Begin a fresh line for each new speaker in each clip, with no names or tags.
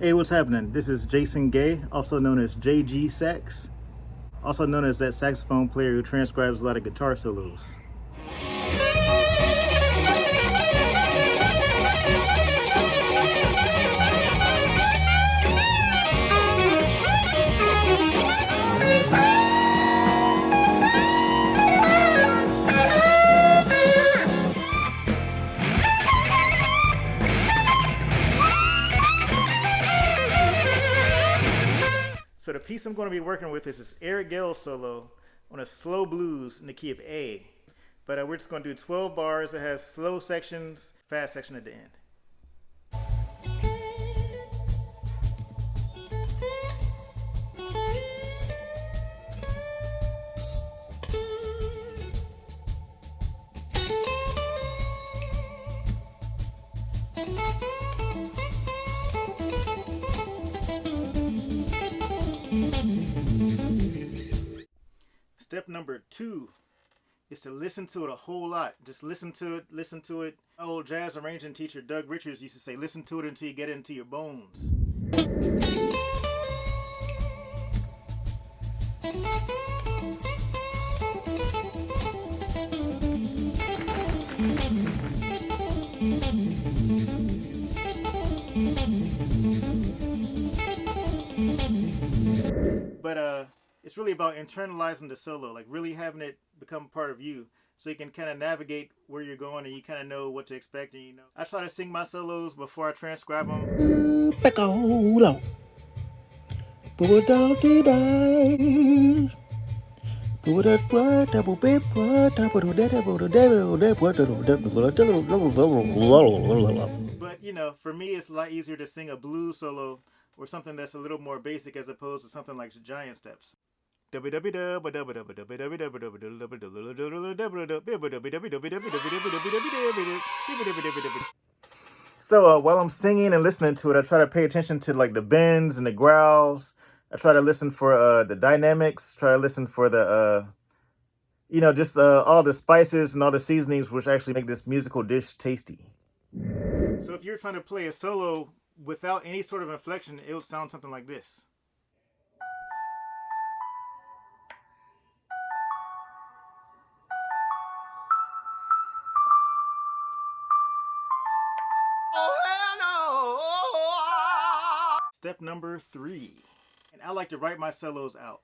Hey, what's happening? This is Jason Gay, also known as JGSAX, also known as that saxophone player who transcribes a lot of guitar solos. So the piece I'm going to be working with is this Eric Gale solo on a slow blues in the key of A. But we're just going to do 12 bars. It has slow sections, fast section at the end. Step number 2 is to listen to it a whole lot. Just listen to it, listen to it. My old jazz arranging teacher, Doug Richards, used to say, listen to it until you get it into your bones. But it's really about internalizing the solo, like really having it become part of you, so you can kind of navigate where you're going and you kind of know what to expect. And I try to sing my solos before I transcribe them. But for me, it's a lot easier to sing a blues solo or something that's a little more basic as opposed to something like giant steps. So while I'm singing and listening to it, I try to pay attention to like the bends and the growls. I try to listen for the dynamics, try to listen for the just all the spices and all the seasonings which actually make this musical dish tasty. So if you're trying to play a solo without any sort of inflection, it would sound something like this. Step number 3. And I like to write my solos out.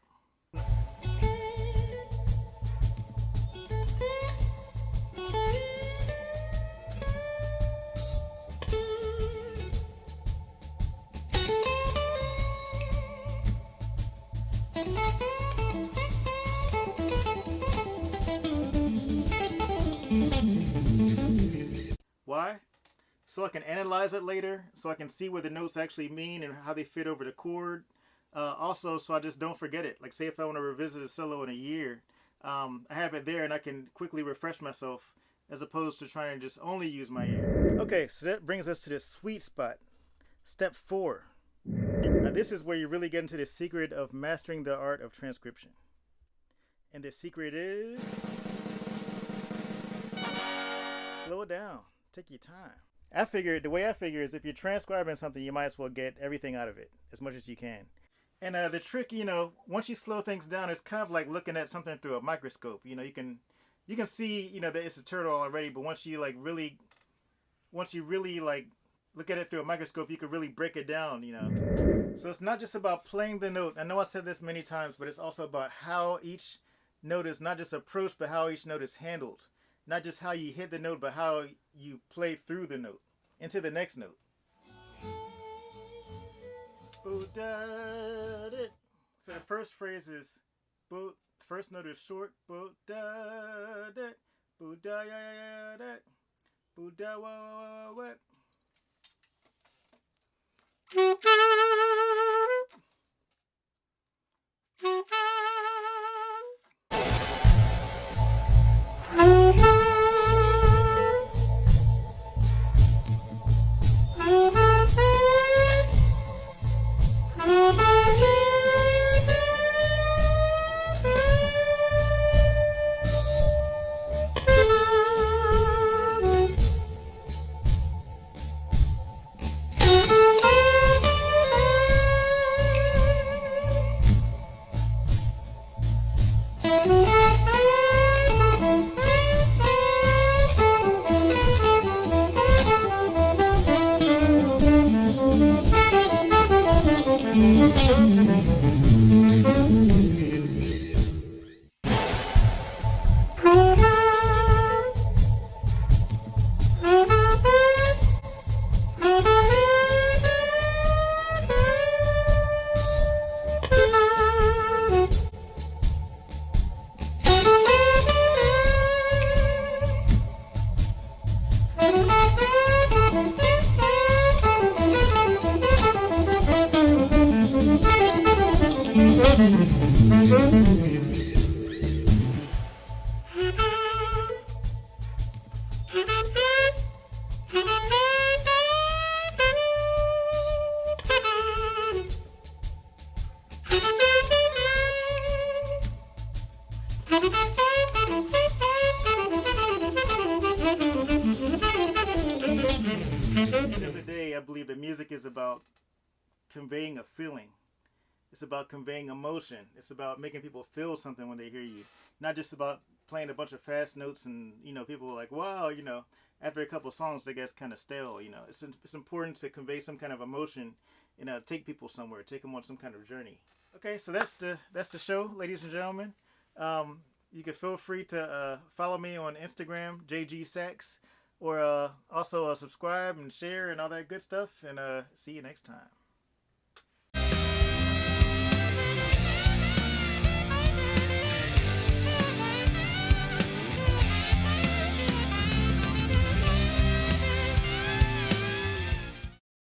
Why? So I can analyze it later, so I can see what the notes actually mean and how they fit over the chord. Also, so I just don't forget it. Like say if I want to revisit a solo in a year, I have it there and I can quickly refresh myself as opposed to trying to just only use my ear. Okay, so that brings us to the sweet spot. Step 4. Now this is where you really get into the secret of mastering the art of transcription. And the secret is slow it down. Take your time. The way I figure is if you're transcribing something, you might as well get everything out of it as much as you can. And the trick, once you slow things down, it's kind of like looking at something through a microscope. You can see, that it's a turtle already, but once you really look at it through a microscope, you can really break it down, So it's not just about playing the note. I know I said this many times, but it's also about how each note is not just approached, but how each note is handled. Not just how you hit the note, but how you play through the note into the next note. So the first phrase is, first note is short. At the end of the day, I believe that music is about conveying a feeling. It's about conveying emotion. It's about making people feel something when they hear you. Not just about playing a bunch of fast notes and, people are like, wow, after a couple of songs, they get kind of stale, It's important to convey some kind of emotion and take people somewhere, take them on some kind of journey. Okay, so that's the show, ladies and gentlemen. You can feel free to follow me on Instagram, JGSAX, or also subscribe and share and all that good stuff. And see you next time.